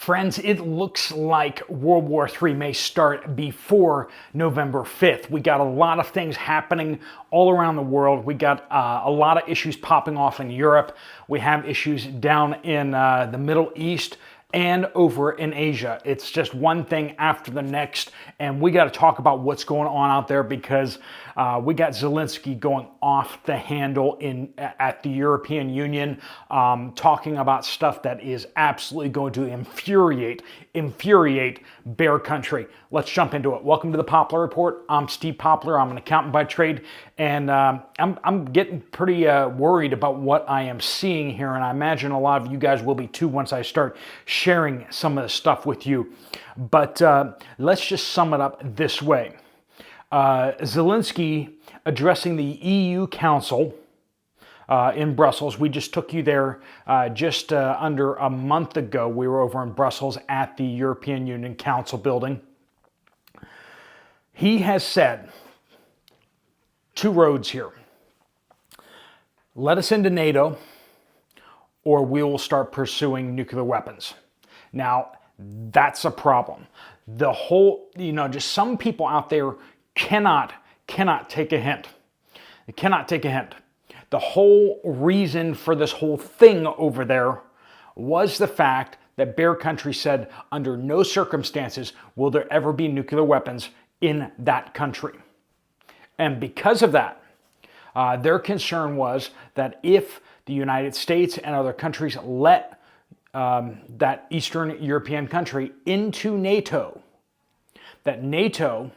Friends, it looks like World War III may start before November 5th. We got a lot of things happening all around the world. We got a lot of issues popping off in Europe. We have issues down in the Middle East and over in Asia. It's just one thing after the next, and we got to talk about what's going on out there because we got Zelensky going off the handle at the European Union, talking about stuff that is absolutely going to infuriate bear country. Let's jump into it. Welcome to the Poplar Report. I'm Steve Poplar. I'm an accountant by trade, and I'm getting pretty worried about what I am seeing here, and I imagine a lot of you guys will be too once I start sharing some of the stuff with you. But let's just sum it up this way. Zelensky addressing the EU Council in Brussels. We just took you there just under a month ago. We were over in Brussels at the European Union Council building. He has said, two roads here. Let us into NATO, or we will start pursuing nuclear weapons. Now, that's a problem. The whole, just some people out there cannot take a hint. They cannot take a hint. The whole reason for this whole thing over there was the fact that Bear Country said under no circumstances will there ever be nuclear weapons in that country. And because of that, their concern was that if the United States and other countries let that Eastern European country into NATO, that NATO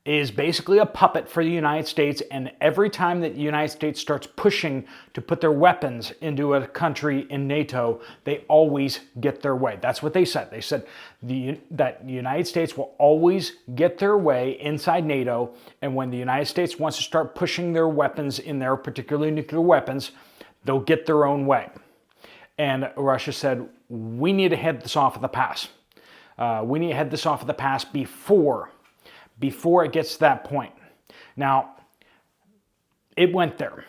is basically a puppet for the United States, and every time that the United States starts pushing to put their weapons into a country in NATO, they always get their way. That's what they said. They said that the United States will always get their way inside NATO, and when the United States wants to start pushing their weapons in there, particularly nuclear weapons, they'll get their own way. And Russia said, we need to head this off at the pass. We need to head this off at the pass before it gets to that point. Now, it went there.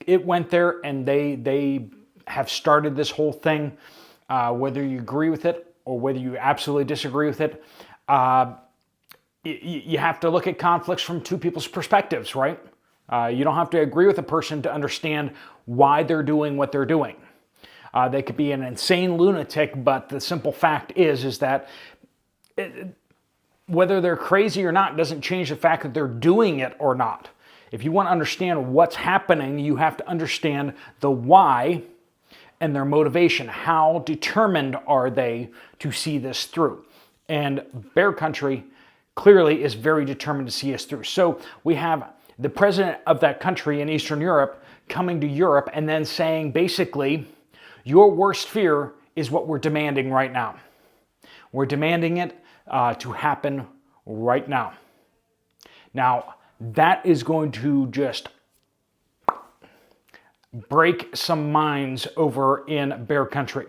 It went there, and they have started this whole thing. Whether you agree with it or whether you absolutely disagree with it, you have to look at conflicts from two people's perspectives, right? You don't have to agree with a person to understand why they're doing what they're doing. They could be an insane lunatic, but the simple fact is that whether they're crazy or not doesn't change the fact that they're doing it or not. If you want to understand what's happening, you have to understand the why and their motivation. How determined are they to see this through? And Bear Country clearly is very determined to see us through. So we have the president of that country in Eastern Europe coming to Europe and then saying, basically, your worst fear is what we're demanding right now. We're demanding it to happen right now. Now, that is going to just break some minds over in Bear Country.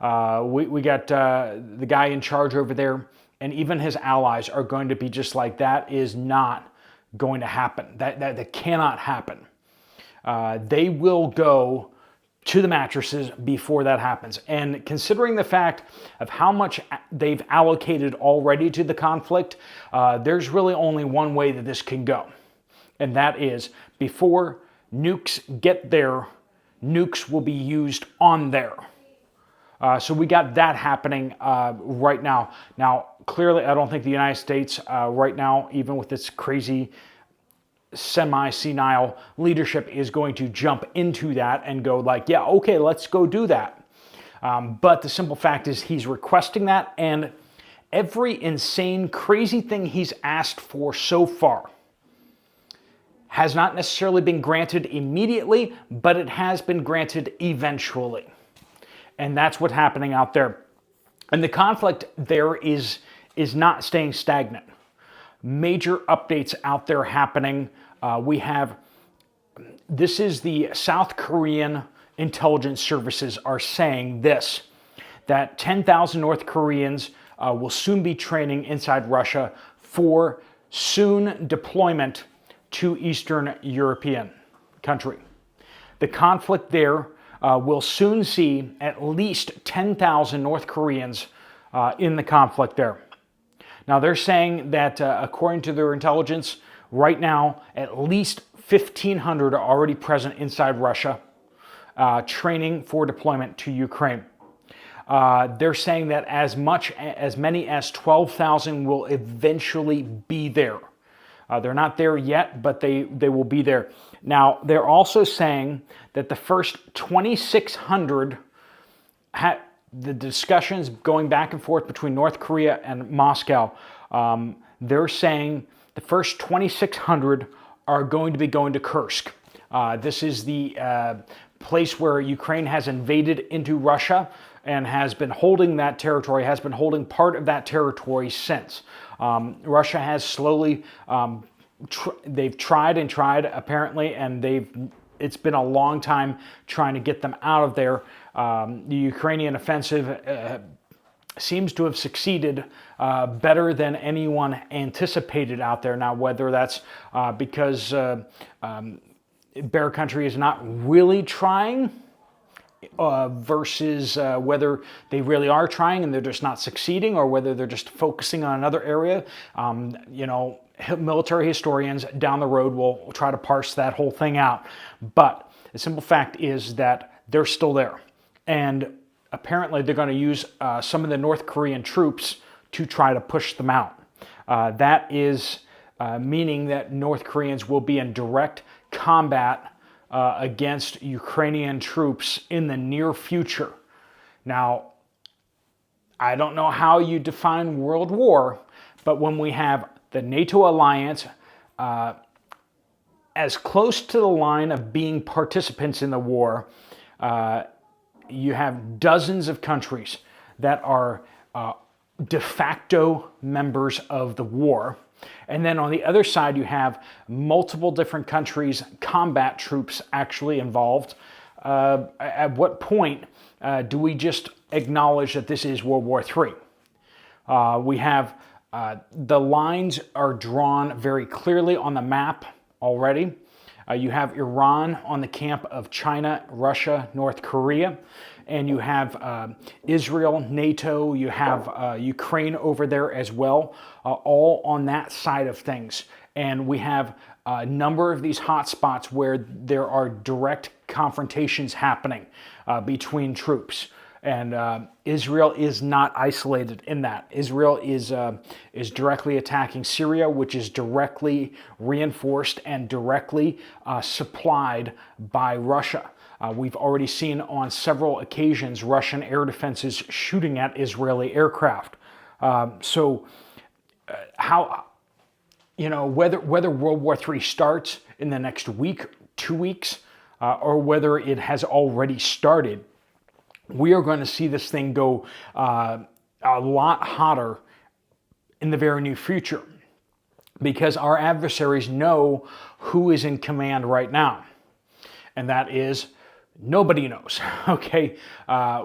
We got the guy in charge over there, and even his allies are going to be just like, that is not going to happen. That cannot happen. They will go to the mattresses before that happens. And considering the fact of how much they've allocated already to the conflict, there's really only one way that this can go. And that is, before nukes get there, nukes will be used on there. So we got that happening right now. Now, clearly, I don't think the United States right now, even with its crazy semi-senile leadership, is going to jump into that and go like, yeah, okay, let's go do that. But the simple fact is he's requesting that, and every insane, crazy thing he's asked for so far has not necessarily been granted immediately, but it has been granted eventually. And that's what's happening out there. And the conflict there is not staying stagnant. Major updates out there happening. This is the South Korean intelligence services are saying this, that 10,000 North Koreans will soon be training inside Russia for soon deployment to Eastern European country. The conflict there will soon see at least 10,000 North Koreans in the conflict there. Now they're saying that according to their intelligence, right now at least 1,500 are already present inside Russia, training for deployment to Ukraine. They're saying that as many as 12,000 will eventually be there. They're not there yet, but they will be there. Now, they're also saying that the first 2,600, the discussions going back and forth between North Korea and Moscow, they're saying the first 2,600 are going to be going to Kursk. This is the place where Ukraine has invaded into Russia and has been holding that territory, has been holding part of that territory since. Russia has slowly, they've tried and tried apparently, and it's been a long time trying to get them out of there. The Ukrainian offensive seems to have succeeded better than anyone anticipated out there. Now, whether that's because Bear Country is not really trying, versus whether they really are trying and they're just not succeeding, or whether they're just focusing on another area. Military historians down the road will try to parse that whole thing out. But the simple fact is that they're still there. And apparently they're going to use some of the North Korean troops to try to push them out. That is meaning that North Koreans will be in direct combat against Ukrainian troops in the near future. Now, I don't know how you define world war, but when we have the NATO alliance as close to the line of being participants in the war, you have dozens of countries that are de facto members of the war. And then on the other side, you have multiple different countries, combat troops actually involved. At what point do we just acknowledge that this is World War III? We have the lines are drawn very clearly on the map already. You have Iran on the camp of China, Russia, North Korea. And you have Israel, NATO, you have Ukraine over there as well, all on that side of things. And we have a number of these hotspots where there are direct confrontations happening between troops. And Israel is not isolated in that. Israel is directly attacking Syria, which is directly reinforced and directly supplied by Russia. We've already seen on several occasions Russian air defenses shooting at Israeli aircraft. How, whether World War III starts in the next week, 2 weeks, or whether it has already started, we are going to see this thing go a lot hotter in the very near future, because our adversaries know who is in command right now, and that is nobody knows, okay?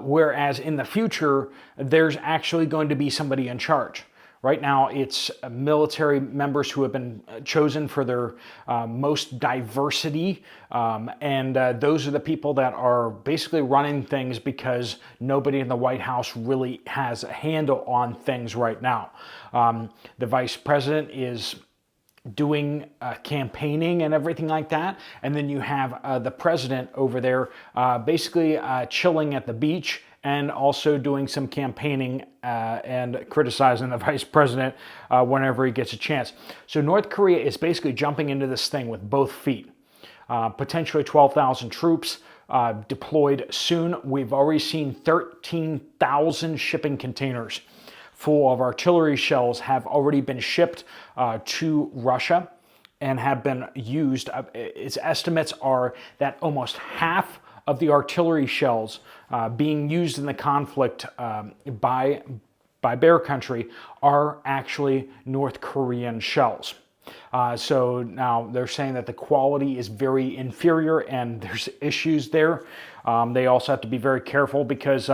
Whereas in the future, there's actually going to be somebody in charge. Right now, it's military members who have been chosen for their most diversity, and those are the people that are basically running things, because nobody in the White House really has a handle on things right now. The vice president is doing campaigning and everything like that, and then you have the president over there basically chilling at the beach and also doing some campaigning and criticizing the vice president whenever he gets a chance. So North Korea is basically jumping into this thing with both feet. Potentially 12,000 troops deployed soon. We've already seen 13,000 shipping containers full of artillery shells have already been shipped to Russia and have been used. Its estimates are that almost half of the artillery shells being used in the conflict by Bear Country are actually North Korean shells. So now they're saying that the quality is very inferior and there's issues there. They also have to be very careful because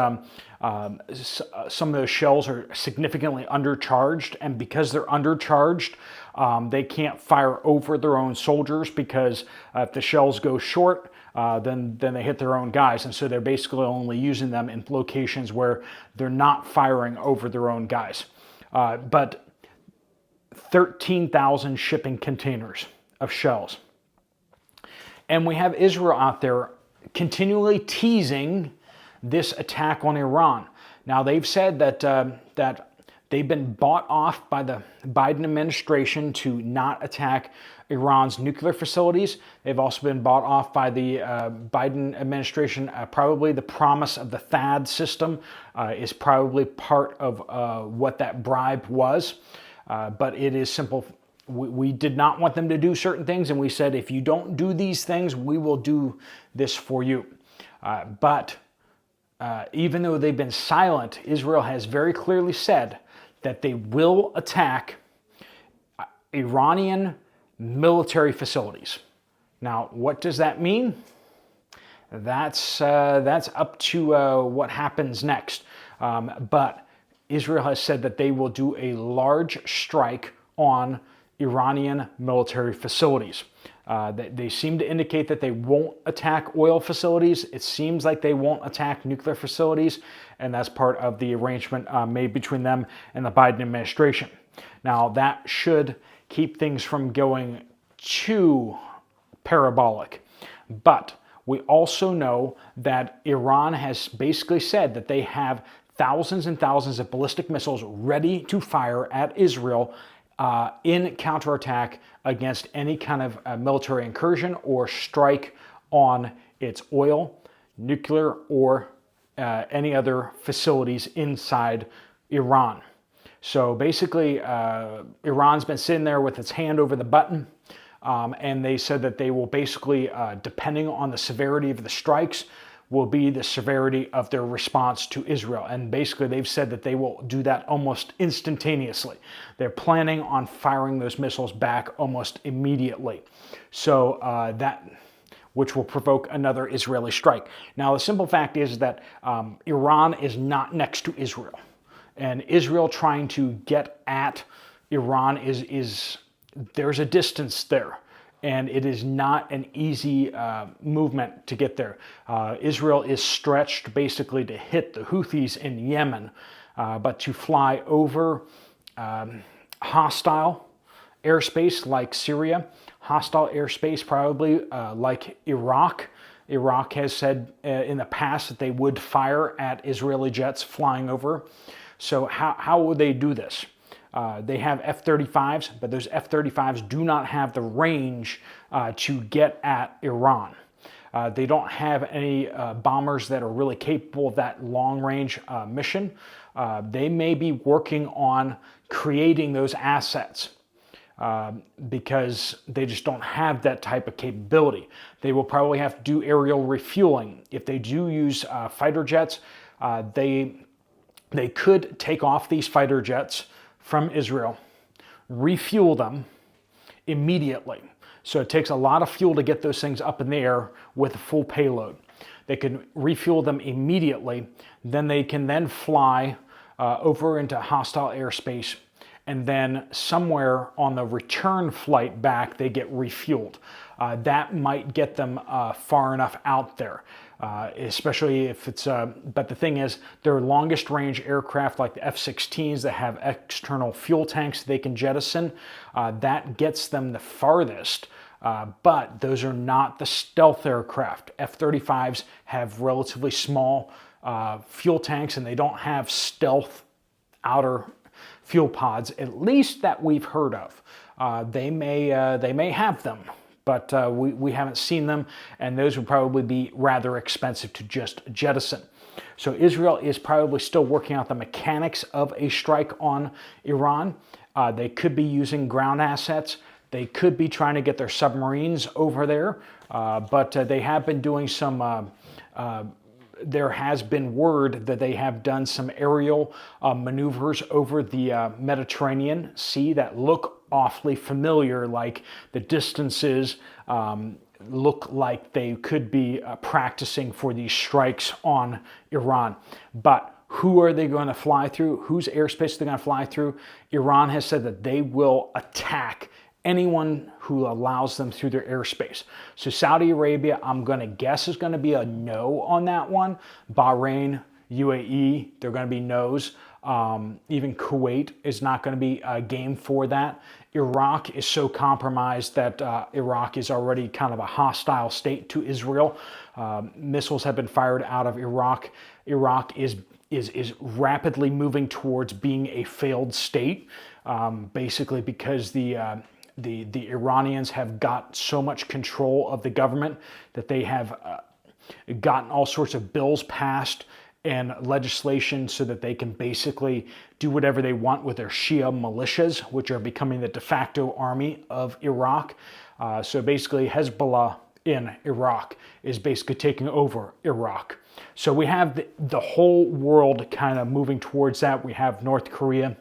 Some of those shells are significantly undercharged, and because they're undercharged, they can't fire over their own soldiers, because if the shells go short, then they hit their own guys, and so they're basically only using them in locations where they're not firing over their own guys. But 13,000 shipping containers of shells. And we have Israel out there continually teasing this attack on Iran. Now, they've said that they've been bought off by the Biden administration to not attack Iran's nuclear facilities. They've also been bought off by the Biden administration. Probably the promise of the THAAD system is probably part of what that bribe was. But it is simple. We did not want them to do certain things, and we said, if you don't do these things, we will do this for you. But even though they've been silent, Israel has very clearly said that they will attack Iranian military facilities. Now, what does that mean? That's up to what happens next. But Israel has said that they will do a large strike on Iranian military facilities. They seem to indicate that they won't attack oil facilities. It seems like they won't attack nuclear facilities, and that's part of the arrangement made between them and the Biden administration. Now, that should keep things from going too parabolic. But we also know that Iran has basically said that they have thousands and thousands of ballistic missiles ready to fire at Israel in counterattack against any kind of military incursion or strike on its oil, nuclear, or any other facilities inside Iran. So basically, Iran's been sitting there with its hand over the button, and they said that they will basically, depending on the severity of the strikes, will be the severity of their response to Israel. And basically they've said that they will do that almost instantaneously. They're planning on firing those missiles back almost immediately. So which will provoke another Israeli strike. Now, the simple fact is that Iran is not next to Israel. And Israel trying to get at Iran is there's a distance there. And it is not an easy movement to get there. Israel is stretched basically to hit the Houthis in Yemen, but to fly over hostile airspace like Syria, hostile airspace probably like Iraq. Iraq has said in the past that they would fire at Israeli jets flying over. So how would they do this? They have F-35s, but those F-35s do not have the range to get at Iran. They don't have any bombers that are really capable of that long-range mission. They may be working on creating those assets because they just don't have that type of capability. They will probably have to do aerial refueling. If they do use fighter jets, they could take off these fighter jets from Israel, refuel them immediately. So it takes a lot of fuel to get those things up in the air with a full payload. They can refuel them immediately, then they can then fly over into hostile airspace, and then somewhere on the return flight back, they get refueled. That might get them far enough out there. Especially if it's, but the thing is, their longest range aircraft like the F-16s that have external fuel tanks they can jettison, that gets them the farthest. But those are not the stealth aircraft. F-35s have relatively small fuel tanks, and they don't have stealth outer fuel pods, at least that we've heard of. They may have them, but we haven't seen them, and those would probably be rather expensive to just jettison. So Israel is probably still working out the mechanics of a strike on Iran. They could be using ground assets. They could be trying to get their submarines over there, but they have been doing some there has been word that they have done some aerial maneuvers over the Mediterranean Sea that look awfully familiar, like the distances look like they could be practicing for these strikes on Iran. But Who are they going to fly through? Whose airspace are they going to fly through? Iran has said that they will attack anyone who allows them through their airspace. So Saudi Arabia, I'm going to guess, is going to be a no on that one. Bahrain, UAE, they're going to be no's. Even Kuwait is not going to be a game for that. Iraq is so compromised that Iraq is already kind of a hostile state to Israel. Missiles have been fired out of Iraq. Iraq is rapidly moving towards being a failed state, basically because the Iranians have got so much control of the government that they have gotten all sorts of bills passed and legislation so that they can basically do whatever they want with their Shia militias, which are becoming the de facto army of Iraq. So basically Hezbollah in Iraq is basically taking over Iraq. So we have the whole world kind of moving towards that. We have North Korea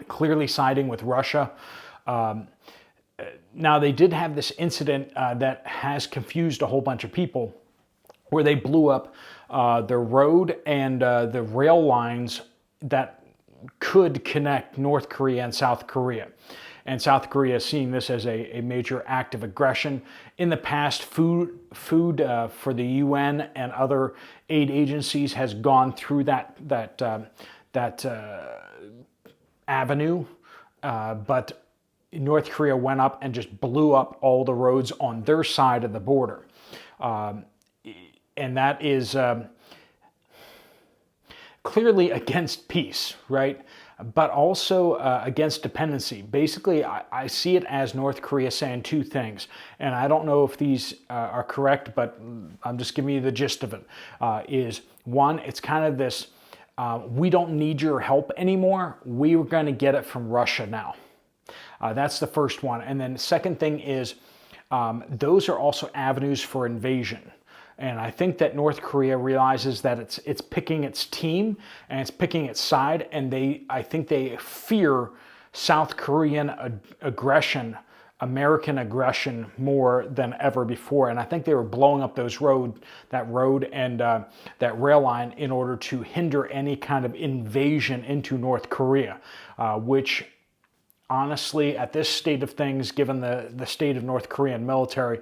clearly siding with Russia. Now, they did have this incident that has confused a whole bunch of people where they blew up the road and the rail lines that could connect North Korea and South Korea. And South Korea is seeing this as a major act of aggression. In the past, food for the UN and other aid agencies has gone through that avenue, but North Korea went up and just blew up all the roads on their side of the border. And that is clearly against peace, right? But also against dependency. Basically, I see it as North Korea saying two things. And I don't know if these are correct, but I'm just giving you the gist of it. Is one, it's kind of this, we don't need your help anymore. We were going to get it from Russia now. That's the first one. And then the second thing is those are also avenues for invasion. And I think that North Korea realizes that it's picking its team and it's picking its side. And I think they fear South Korean aggression, American aggression more than ever before. And I think they were blowing up that road and that rail line in order to hinder any kind of invasion into North Korea, which honestly, at this state of things, given the state of North Korean military,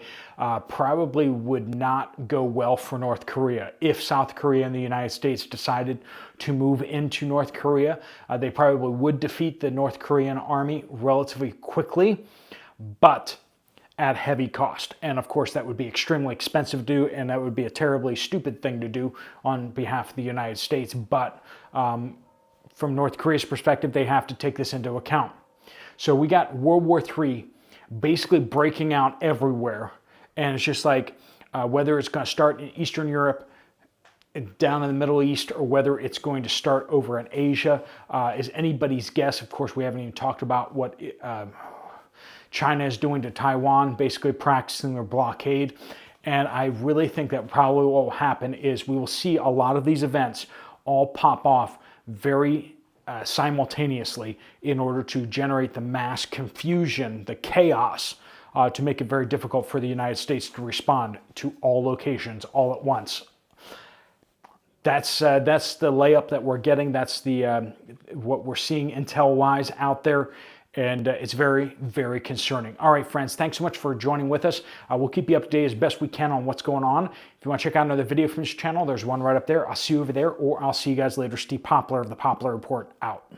probably would not go well for North Korea. If South Korea and the United States decided to move into North Korea, they probably would defeat the North Korean army relatively quickly, but at heavy cost. And of course, that would be extremely expensive to do, and that would be a terribly stupid thing to do on behalf of the United States. But from North Korea's perspective, they have to take this into account. So we got World War III basically breaking out everywhere. And it's just like whether it's going to start in Eastern Europe, down in the Middle East, or whether it's going to start over in Asia is anybody's guess. Of course, we haven't even talked about what China is doing to Taiwan, basically practicing their blockade. And I really think that probably what will happen is we will see a lot of these events all pop off very simultaneously in order to generate the mass confusion, the chaos, to make it very difficult for the United States to respond to all locations all at once. That's the layup that we're getting. That's the what we're seeing intel-wise out there. And it's very, very concerning. All right, friends, thanks so much for joining with us. We'll keep you up to date as best we can on what's going on. If you want to check out another video from this channel, there's one right up there. I'll see you over there, or I'll see you guys later. Steve Poplar of the Poplar Report out.